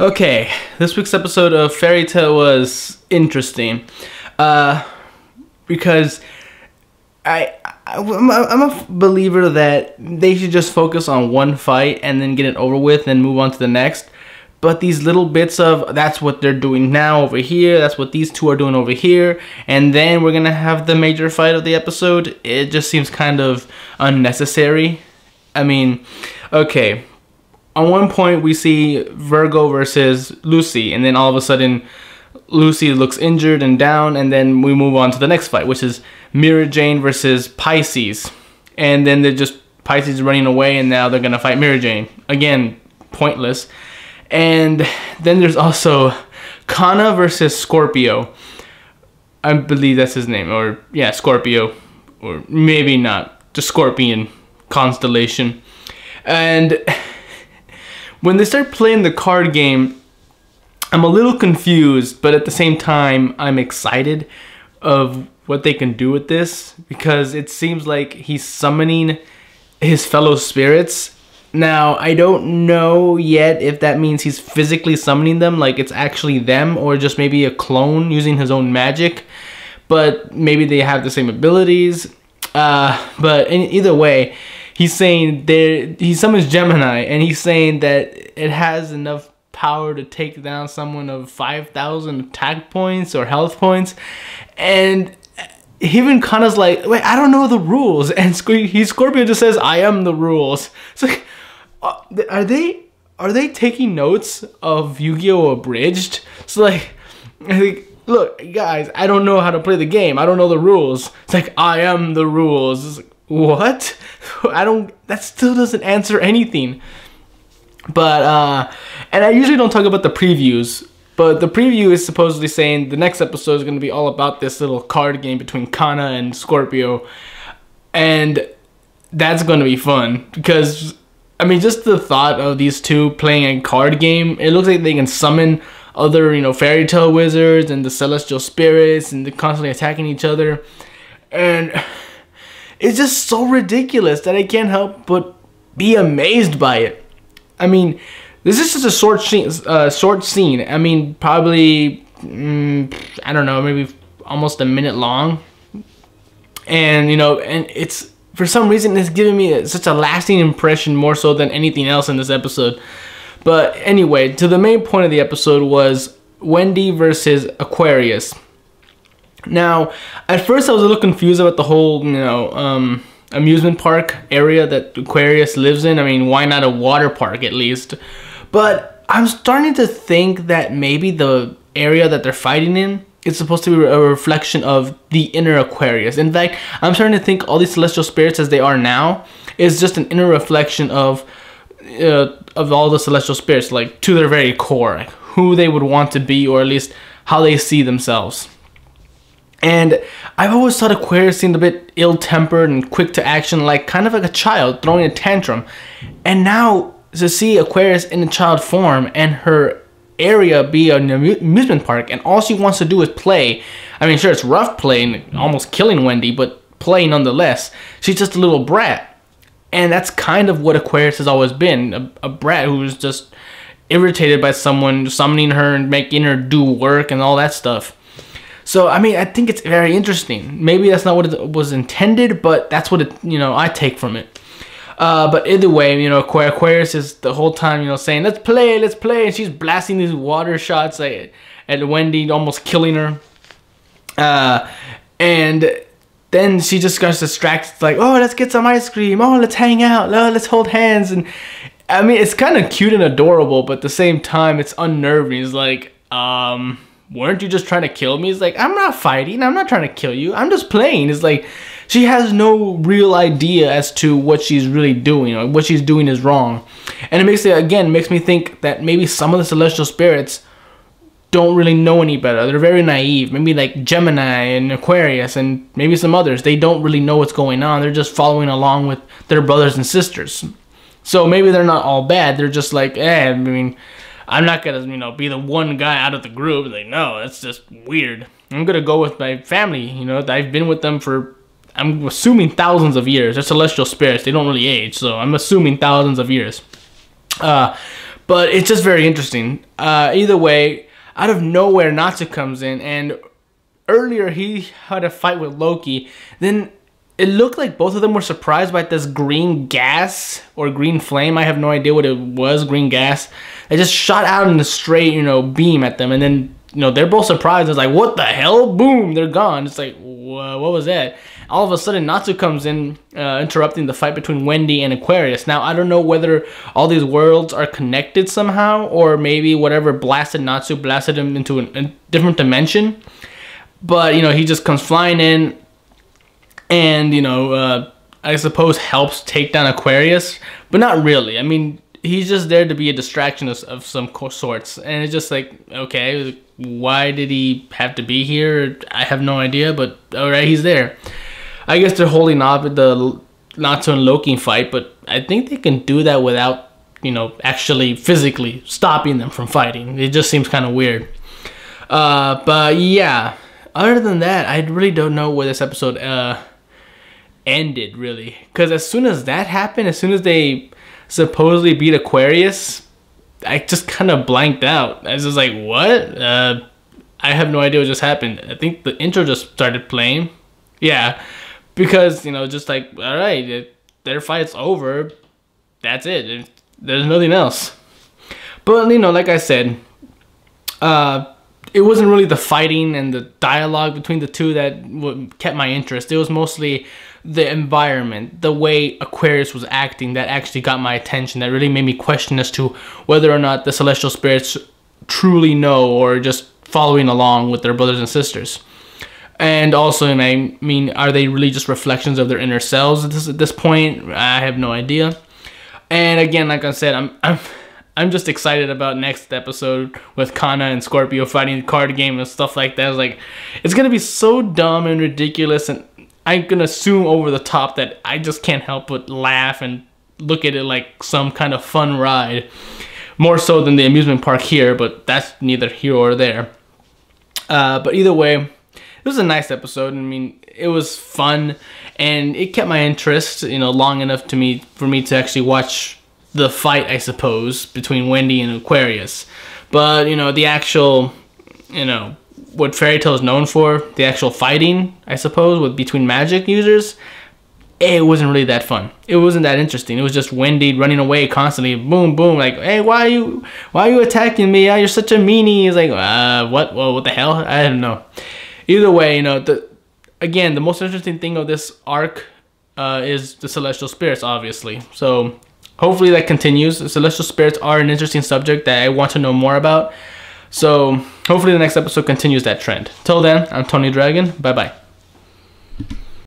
Okay, this week's episode of Fairy Tale was interesting, because I'm a believer that they should just focus on one fight and then get it over with and move on to the next. But these little bits of that's what they're doing now over here, that's what these two are doing over here, and then we're gonna have the major fight of the episode, it just seems kind of unnecessary. I mean, okay. On one point, we see Virgo versus Lucy, and then all of a sudden, Lucy looks injured and down, and then we move on to the next fight, which is Mira Jane versus Pisces. And then they're just Pisces running away, and now they're gonna fight Mira Jane. Again, pointless. And then there's also Kana versus Scorpio. I believe that's his name, or yeah, Scorpio, or maybe not, the Scorpion constellation. And when they start playing the card game, I'm a little confused, but at the same time, I'm excited of what they can do with this, because it seems like he's summoning his fellow spirits. Now, I don't know yet if that means he's physically summoning them, like it's actually them, or just maybe a clone using his own magic, but maybe they have the same abilities. But in either way, he's saying he summons Gemini, and he's saying that it has enough power to take down someone of 5,000 attack points or health points. And even Kana's like, wait, I don't know the rules. And Scorpio just says, I am the rules. It's like, are they taking notes of Yu-Gi-Oh! Abridged? So like, look, guys, I don't know how to play the game. I don't know the rules. It's like, I am the rules. It's like, what? That still doesn't answer anything. But and I usually don't talk about the previews, but the preview is supposedly saying the next episode is going to be all about this little card game between Kana and Scorpio, and that's going to be fun, because I mean, just the thought of these two playing a card game, it looks like they can summon other, fairy tale wizards and the celestial spirits, and they're constantly attacking each other, and it's just so ridiculous that I can't help but be amazed by it. I mean, this is just a short scene. I mean, probably, I don't know, maybe almost a minute long. And, and it's, for some reason, it's giving me such a lasting impression, more so than anything else in this episode. But anyway, to the main point of the episode was Wendy versus Aquarius. Now, at first I was a little confused about the whole, amusement park area that Aquarius lives in. I mean, why not a water park at least? But I'm starting to think that maybe the area that they're fighting in is supposed to be a reflection of the inner Aquarius. In fact, I'm starting to think all these celestial spirits as they are now is just an inner reflection of all the celestial spirits, like to their very core, like who they would want to be, or at least how they see themselves. And I've always thought Aquarius seemed a bit ill-tempered and quick to action, like kind of like a child throwing a tantrum. And now to see Aquarius in a child form and her area be an amusement park, and all she wants to do is play. I mean, sure, it's rough playing, almost killing Wendy, but play nonetheless. She's just a little brat. And that's kind of what Aquarius has always been, a brat who's just irritated by someone summoning her and making her do work and all that stuff. So, I mean, I think it's very interesting. Maybe that's not what it was intended, but that's what I take from it. But either way, Aquarius is the whole time, saying, let's play, and she's blasting these water shots at Wendy, almost killing her. And then she just got distracted, like, oh, let's get some ice cream, oh, let's hang out, oh, let's hold hands. And I mean, it's kind of cute and adorable, but at the same time, it's unnerving. It's like, weren't you just trying to kill me? It's like, I'm not fighting, I'm not trying to kill you, I'm just playing. It's like, she has no real idea as to what she's really doing, or what she's doing is wrong. And it makes me think that maybe some of the celestial spirits don't really know any better. They're very naive. Maybe like Gemini and Aquarius and maybe some others. They don't really know what's going on. They're just following along with their brothers and sisters. So maybe they're not all bad. They're just like, I mean, I'm not gonna, be the one guy out of the group. Like, no, that's just weird. I'm gonna go with my family. I've been with them for, I'm assuming, thousands of years. They're celestial spirits. They don't really age, so I'm assuming thousands of years. But it's just very interesting. Either way, out of nowhere, Natsu comes in, and earlier he had a fight with Loki. Then it looked like both of them were surprised by this green gas or green flame. I have no idea what it was, green gas. It just shot out in a straight, beam at them. And then, they're both surprised. It's like, what the hell? Boom, they're gone. It's like, what was that? All of a sudden, Natsu comes in, interrupting the fight between Wendy and Aquarius. Now, I don't know whether all these worlds are connected somehow, or maybe whatever blasted Natsu blasted him into a different dimension. But, he just comes flying in and, I suppose helps take down Aquarius. But not really. I mean, he's just there to be a distraction of some sorts. And it's just like, okay, why did he have to be here? I have no idea, but alright, he's there. I guess they're holding off the Natsu and Loki fight, but I think they can do that without, actually physically stopping them from fighting. It just seems kind of weird. But yeah, other than that, I really don't know where this episode ended, really. Because as soon as that happened, as soon as they supposedly beat Aquarius, I just kind of blanked out. I was just like, what? I have no idea what just happened. I think the intro just started playing. Yeah, because, just like, all right, their fight's over. That's it. There's nothing else. But, like I said, it wasn't really the fighting and the dialogue between the two that kept my interest. It was mostly the environment, the way Aquarius was acting, that actually got my attention. That really made me question as to whether or not the celestial spirits truly know or just following along with their brothers and sisters. And also, I mean, are they really just reflections of their inner selves at this point? I have no idea. And again, like I said, I'm just excited about next episode with Kana and Scorpio fighting the card game and stuff like that. It's like, it's gonna be so dumb and ridiculous, and I'm gonna assume over the top that I just can't help but laugh and look at it like some kind of fun ride. More so than the amusement park here, but that's neither here or there. But either way, it was a nice episode. I mean, it was fun, and it kept my interest, long enough for me to actually watch the fight, I suppose, between Wendy and Aquarius. But, the actual, what Fairy Tail is known for, the actual fighting, I suppose, between magic users, it wasn't really that fun. It wasn't that interesting. It was just Wendy running away constantly, boom, boom, like, hey, why are you attacking me? You're such a meanie. It's like, what? Well, what the hell? I don't know. Either way, again, the most interesting thing of this arc is the celestial spirits, obviously. So hopefully that continues. The celestial spirits are an interesting subject that I want to know more about. So hopefully the next episode continues that trend. Till then, I'm Tony Dragon. Bye-bye.